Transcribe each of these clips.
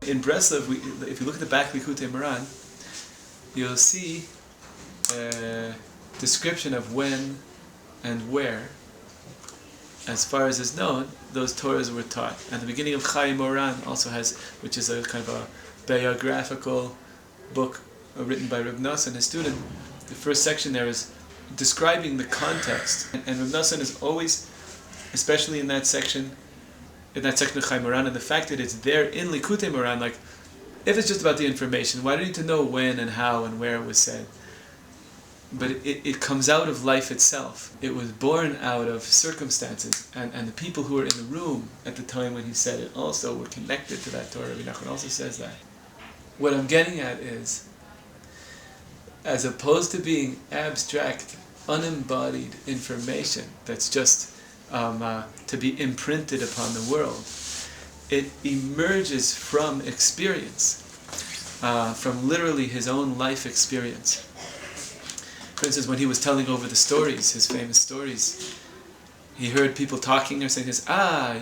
in Breslov, if you look at the back of Likutei Moran, you'll see a description of when and where, as far as is known, those Torahs were taught. And the beginning of Chai Moran also has, which is a kind of a biographical book written by Reb Nosson, his student. The first section there is describing the context. And Reb Nosson is always, especially in that section of Chai Moran, and the fact that it's there in Likutei Moran, like, if it's just about the information, why do you need to know when and how and where it was said? But it comes out of life itself. It was born out of circumstances, and the people who were in the room at the time when he said it also were connected to that Torah. Nachman also says that. What I'm getting at is, as opposed to being abstract, unembodied information that's just to be imprinted upon the world, it emerges from experience, from literally his own life experience. For instance, when he was telling over the stories, his famous stories, he heard people talking or saying,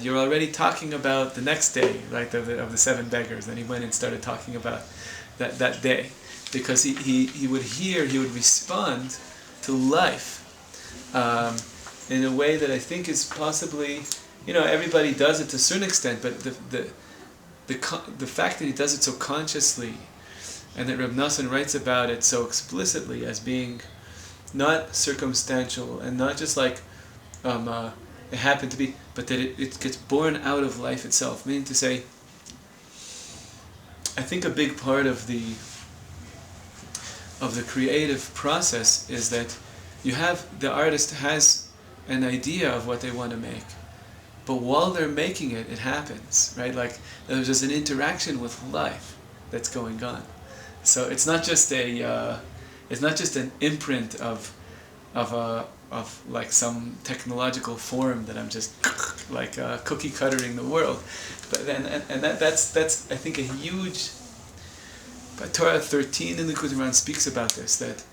you're already talking about the next day, right, of the 7 beggars. Then he went and started talking about that day. Because he would respond to life in a way that I think is possibly, everybody does it to a certain extent, but the fact that he does it so consciously, and that Reb Nosson writes about it so explicitly as being not circumstantial and not just like it happened to be, but that it gets born out of life itself. Meaning to say, I think a big part of the creative process is that the artist has an idea of what they want to make, but while they're making it, it happens, right? Like there's just an interaction with life that's going on. So it's not just an imprint of like some technological form that I'm just like cookie cuttering the world, but that's I think a huge. But Torah 13 in the Likutei Moran speaks about this, that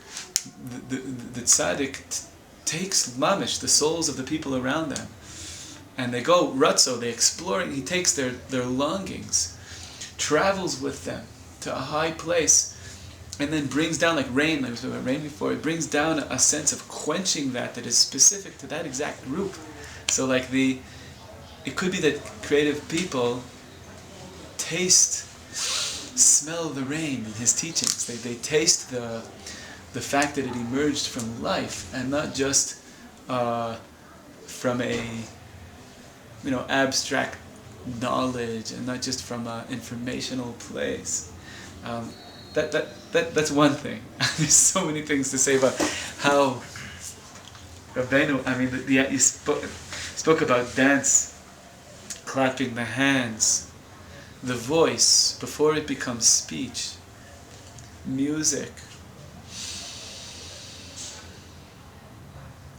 the tzaddik takes mamish, the souls of the people around them, and they go ratzo, they explore, he takes their longings, travels with them to a high place, and then brings down, like rain, like we talked about rain before, it brings down a sense of quenching that is specific to that exact group. So like it could be that creative people smell the rain in his teachings. They taste the fact that it emerged from life and not just from a abstract knowledge and not just from an informational place. That's one thing. There's so many things to say about how Rabbeinu. I mean, you spoke about dance, clapping the hands. The voice, before it becomes speech, music,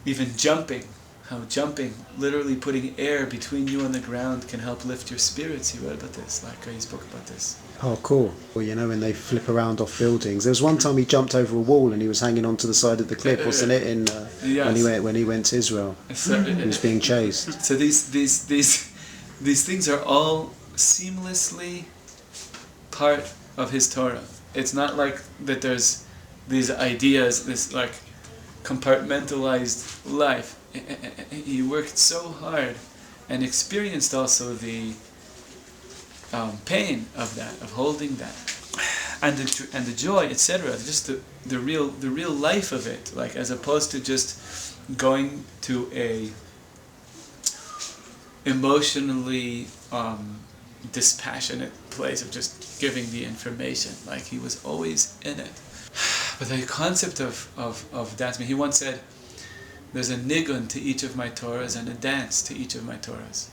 even jumping, how jumping, literally putting air between you and the ground can help lift your spirits. He wrote about this, like he spoke about this. Oh, cool. Well, when they flip around off buildings. There was one time he jumped over a wall and he was hanging onto the side of the cliff, wasn't it, yes. when he went to Israel. So, he was being chased. So these things are all seamlessly part of his Torah. It's not like that there's these ideas, this like compartmentalized life. He worked so hard and experienced also the pain of that, of holding that, and the joy, etc. Just the real life of it, like as opposed to just going to a emotionally dispassionate place of just giving the information. Like he was always in it. But the concept of dance, he once said, there's a nigun to each of my Torahs and a dance to each of my Torahs.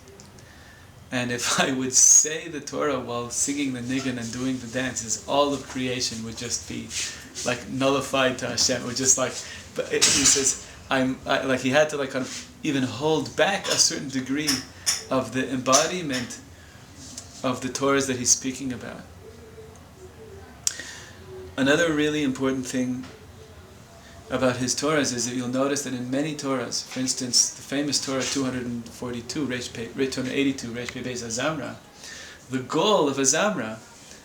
And if I would say the Torah while singing the nigun and doing the dances, all of creation would just be like nullified to Hashem. It would just like, he says, like he had to like kind of even hold back a certain degree of the embodiment of the Torahs that he's speaking about. Another really important thing about his Torahs is that you'll notice that in many Torahs, for instance, the famous Torah 242, 282, Reish Pei Beis Azamra, the goal of Azamra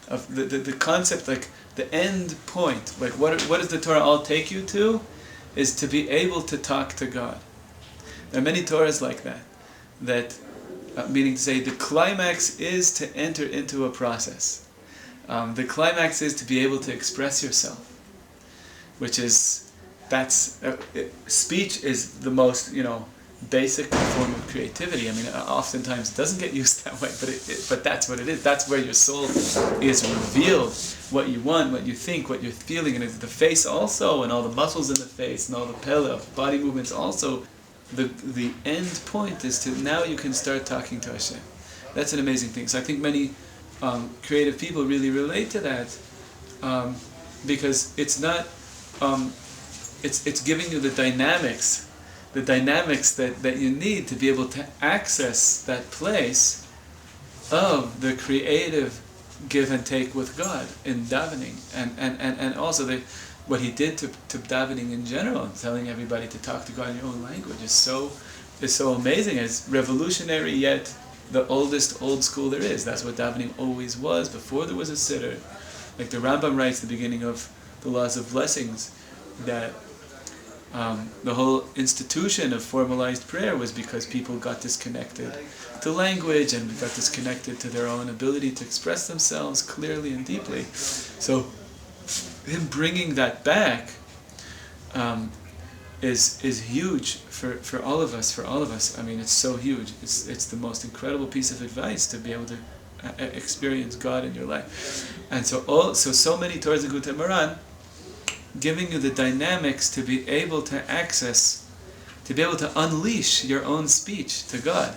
of the concept, like the end point, like what does the Torah all take you to, is to be able to talk to God. There are many Torahs like that meaning to say the climax is to enter into a process. The climax is to be able to express yourself, which is, speech is the most, basic form of creativity. I mean, oftentimes it doesn't get used that way, but that's what it is. That's where your soul is revealed. What you want, what you think, what you're feeling, and it's the face also, and all the muscles in the face, and all the pele, body movements also. The end point is to, now you can start talking to Hashem. That's an amazing thing. So I think many creative people really relate to that, because it's not, it's giving you the dynamics that you need to be able to access that place of the creative give and take with God in davening, and also what he did to davening in general, telling everybody to talk to God in your own language is so amazing. It's revolutionary, yet the oldest old school there is. That's what davening always was before there was a siddur. Like the Rambam writes at the beginning of the Laws of Blessings that the whole institution of formalized prayer was because people got disconnected to language and got disconnected to their own ability to express themselves clearly and deeply. So him bringing that back is huge for all of us. I mean, it's so huge. It's the most incredible piece of advice to be able to experience God in your life. And so many Torahs in Likutei Moharan giving you the dynamics to be able to access, to be able to unleash your own speech to God,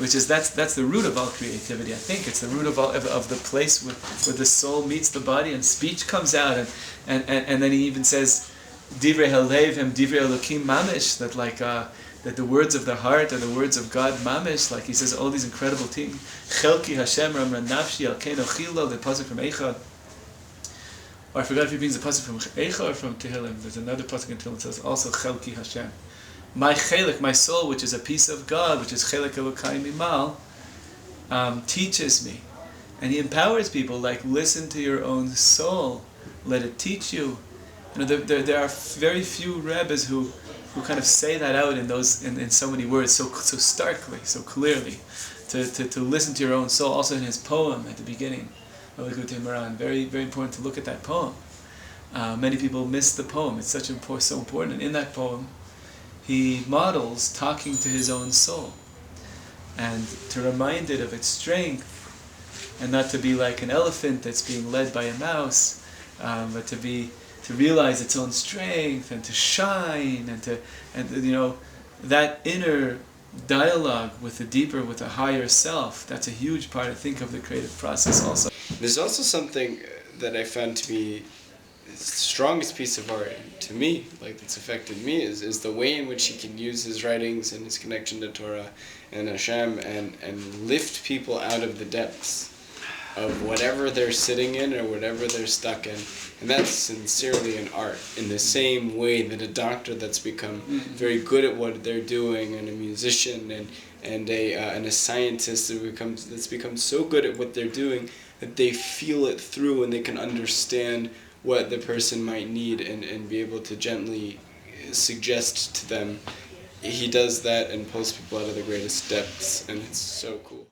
which is that's the root of all creativity. I think it's the root of the place where the soul meets the body and speech comes out, and then he even says divrei halev hem divrei Elokim mamish, that the words of the heart are the words of God mamish. Like he says all these incredible things. Chelki Hashem ramra nafshi al kein ochilo, the pasuk from Eicha. Or I forgot if he brings the pasuk from Eicha or from Tehillim. There's another pasuk in Tehillim that says also Chelki Hashem. My chelik, my soul, which is a piece of God, which is chelik Elokai mimal, teaches me. And he empowers people, like, listen to your own soul, let it teach you. There are very few Rebbes who kind of say that out in so many words, so starkly, so clearly, to listen to your own soul. Also in his poem at the beginning of Likutei Moharan, very, very important to look at that poem. Many people miss the poem. It's so important. And in that poem, he models talking to his own soul, and to remind it of its strength, and not to be like an elephant that's being led by a mouse, but to realize its own strength and to shine, and that inner dialogue with the higher self. That's a huge part, I think, of the creative process. Also, there's also something that I found to be the strongest piece of art to me, like that's affected me, is the way in which he can use his writings and his connection to Torah and Hashem and lift people out of the depths of whatever they're sitting in or whatever they're stuck in. And that's sincerely an art, in the same way that a doctor that's become very good at what they're doing, and a musician and a scientist that's become so good at what they're doing that they feel it through and they can understand what the person might need and be able to gently suggest to them. He does that and pulls people out of the greatest depths, and it's so cool.